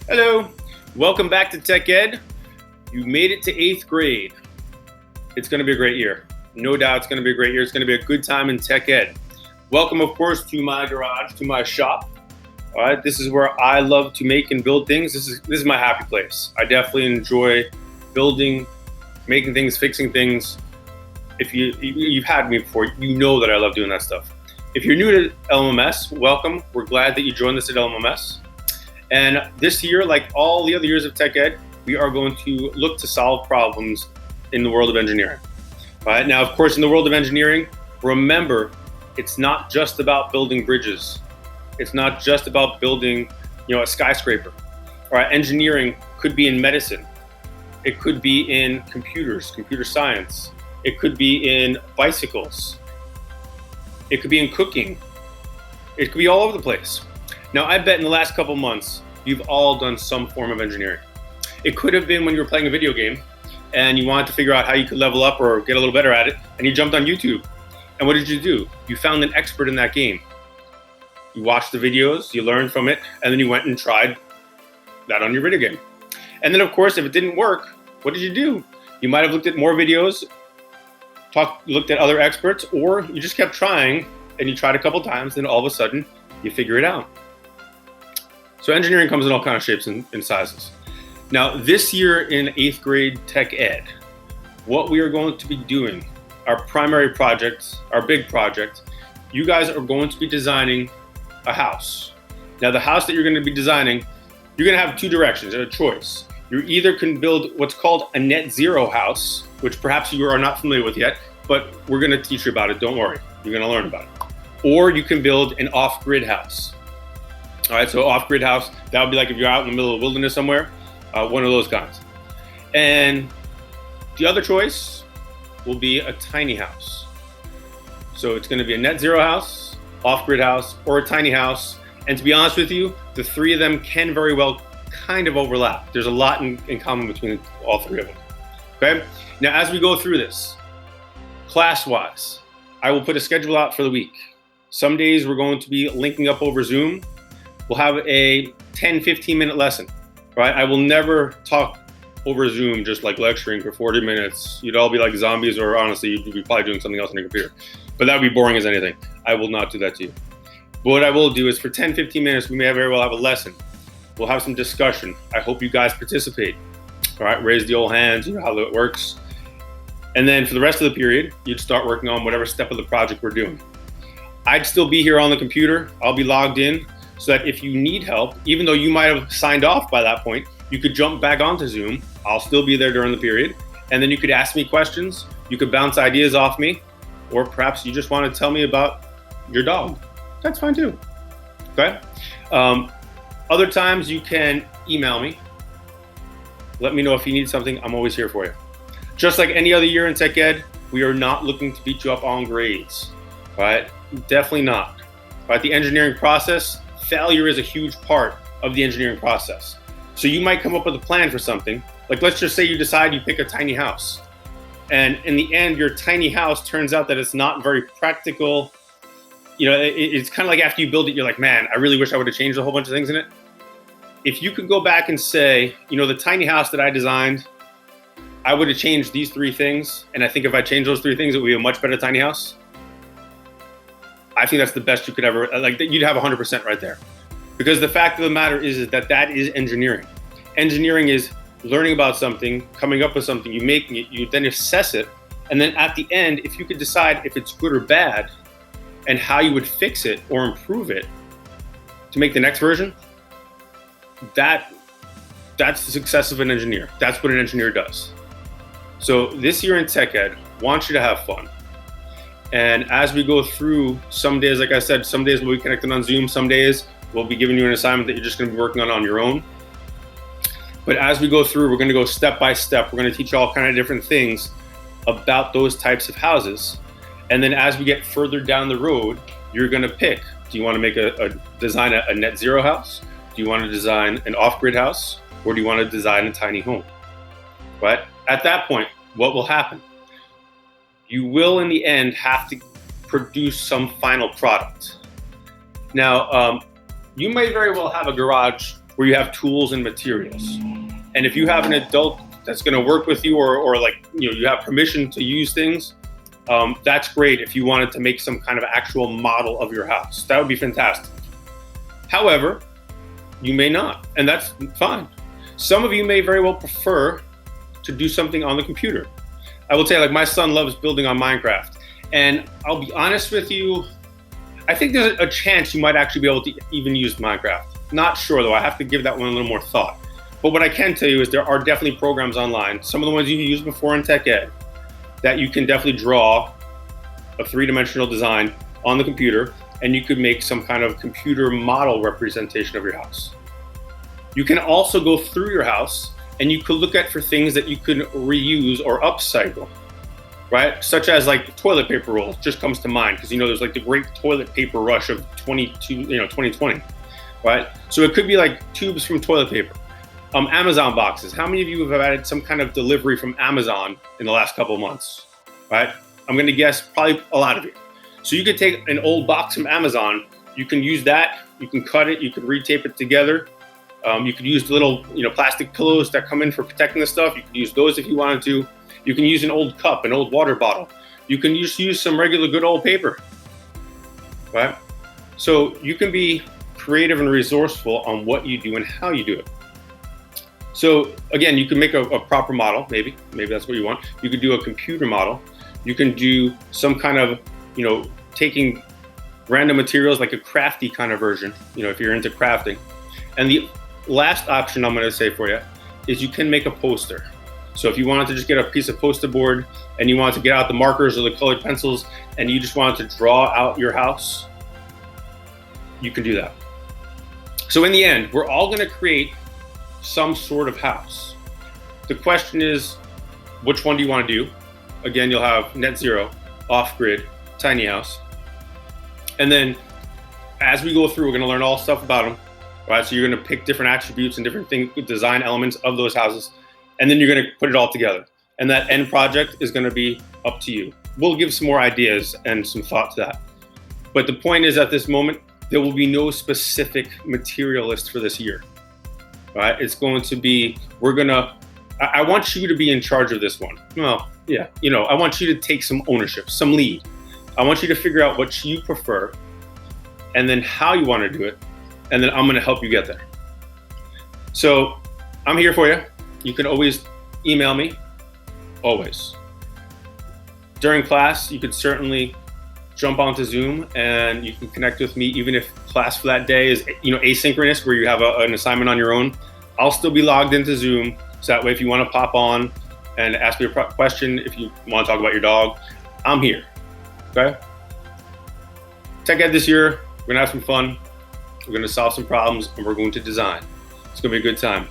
Hello, welcome back to Tech Ed. You made it to 8th grade. It's going to be a great year. No doubt it's going to be a great year. It's going to be a good time in Tech Ed. Welcome, of course, to my garage, to my shop. All right, this is where I love to make and build things. This is my happy place. I definitely enjoy building, making things, fixing things. If you've had me before, you know that I love doing that stuff. If you're new to LMMS, welcome. We're glad that you joined us at LMMS. And this year, like all the other years of Tech Ed, we are going to look to solve problems in the world of engineering. All right, now, of course, in the world of engineering, remember, it's not just about building bridges. It's not just about building, a skyscraper. All right, engineering could be in medicine. It could be in computers, computer science. It could be in bicycles. It could be in cooking. It could be all over the place. Now, I bet in the last couple months, you've all done some form of engineering. It could have been when you were playing a video game and you wanted to figure out how you could level up or get a little better at it, and you jumped on YouTube. And what did you do? You found an expert in that game. You watched the videos, you learned from it, and then you went and tried that on your video game. And then, of course, if it didn't work, what did you do? You might have looked at more videos, looked at other experts, or you just kept trying and you tried a couple times, and all of a sudden, you figure it out. So engineering comes in all kinds of shapes and sizes. Now, this year in 8th grade Tech Ed, what we are going to be doing, our primary project, our big project, you guys are going to be designing a house. Now, the house that you're going to be designing, you're going to have two directions, a choice. You either can build what's called a net zero house, which perhaps you are not familiar with yet, but we're going to teach you about it. Don't worry, you're going to learn about it. Or you can build an off-grid house. All right, so off-grid house, that would be like if you're out in the middle of the wilderness somewhere, one of those kinds. And the other choice will be a tiny house. So it's going to be a net zero house, off-grid house, or a tiny house. And to be honest with you, the three of them can very well kind of overlap. There's a lot in common between all three of them. Okay? Now, as we go through this, class-wise, I will put a schedule out for the week. Some days we're going to be linking up over Zoom. We'll have a 10-15 minute lesson, right? I will never talk over Zoom just like lecturing for 40 minutes. You'd all be like zombies, or honestly, you'd be probably doing something else on your computer. But that would be boring as anything. I will not do that to you. But what I will do is for 10-15 minutes, we may very well have a lesson. We'll have some discussion. I hope you guys participate. All right, raise the old hands, you know how it works. And then for the rest of the period, you'd start working on whatever step of the project we're doing. I'd still be here on the computer. I'll be logged in so that if you need help, even though you might have signed off by that point, you could jump back onto Zoom. I'll still be there during the period. And then you could ask me questions. You could bounce ideas off me, or perhaps you just want to tell me about your dog. That's fine too. Okay? Other times you can email me. Let me know if you need something. I'm always here for you. Just like any other year in Tech Ed, we are not looking to beat you up on grades. Right? Definitely not. Right? The engineering process, failure is a huge part of the engineering process. So you might come up with a plan for something. Like, let's just say you decide you pick a tiny house. And in the end, your tiny house turns out that it's not very practical. It's kind of like after you build it, you're like, man, I really wish I would have changed a whole bunch of things in it. If you could go back and say, the tiny house that I designed, I would have changed these three things. And I think if I changed those three things, it would be a much better tiny house. I think that's the best you could ever, you'd have 100% right there. Because the fact of the matter is that is engineering. Engineering is learning about something, coming up with something, you making it, you then assess it. And then at the end, if you could decide if it's good or bad and how you would fix it or improve it to make the next version, that's the success of an engineer. That's what an engineer does. So this year in Tech Ed, I want you to have fun. And as we go through, some days, like I said, some days we'll be connected on Zoom. Some days we'll be giving you an assignment that you're just going to be working on your own. But as we go through, we're going to go step by step. We're going to teach you all kind of different things about those types of houses. And then as we get further down the road, you're going to pick. Do you want to make design a net zero house? Do you want to design an off-grid house? Or do you want to design a tiny home? But at that point, what will happen? You will, in the end, have to produce some final product. Now, you may very well have a garage where you have tools and materials. And if you have an adult that's going to work with you, or like, you have permission to use things, that's great if you wanted to make some kind of actual model of your house. That would be fantastic. However, you may not, and that's fine. Some of you may very well prefer to do something on the computer. I will tell you, like, my son loves building on Minecraft, and I'll be honest with you, I think there's a chance you might actually be able to even use Minecraft. Not sure though, I have to give that one a little more thought. But what I can tell you is there are definitely programs online, some of the ones you used before in Tech Ed, that you can definitely draw a three-dimensional design on the computer, and you could make some kind of computer model representation of your house. You can also go through your house and you could look at for things that you can reuse or upcycle, right? Such as like toilet paper rolls just comes to mind, because there's like the great toilet paper rush of 2020, right? So it could be like tubes from toilet paper. Amazon boxes. How many of you have added some kind of delivery from Amazon in the last couple of months, right? I'm gonna guess probably a lot of you. So you could take an old box from Amazon, you can use that, you can cut it, you could retape it together. You could use the little plastic pillows that come in for protecting the stuff. You could use those if you wanted to. You can use an old cup, an old water bottle. You can just use some regular good old paper, right? So you can be creative and resourceful on what you do and how you do it. So again, you can make a proper model, maybe that's what you want. You could do a computer model. You can do some kind of, taking random materials, like a crafty kind of version, if you're into crafting. And the last option I'm gonna say for you is you can make a poster. So if you wanted to just get a piece of poster board and you wanted to get out the markers or the colored pencils and you just wanted to draw out your house, you can do that. So in the end, we're all gonna create some sort of house. The question is, which one do you want to do? Again, you'll have net zero, off-grid, tiny house. And then as we go through, we're going to learn all stuff about them, right? So you're going to pick different attributes and different design elements of those houses, and then you're going to put it all together. And that end project is going to be up to you. We'll give some more ideas and some thought to that. But the point is, at this moment, there will be no specific material list for this year. Right? It's going to be, I want you to be in charge of this one. Well, yeah, I want you to take some ownership, some lead. I want you to figure out what you prefer and then how you want to do it. And then I'm going to help you get there. So I'm here for you. You can always email me, always. During class, you could certainly jump onto Zoom and you can connect with me, even if class for that day is asynchronous, where you have an assignment on your own. I'll still be logged into Zoom, so that way if you want to pop on and ask me a question, if you want to talk about your dog, I'm here. Okay? Tech Ed this year, we're gonna have some fun, we're gonna solve some problems, and we're going to design. It's gonna be a good time.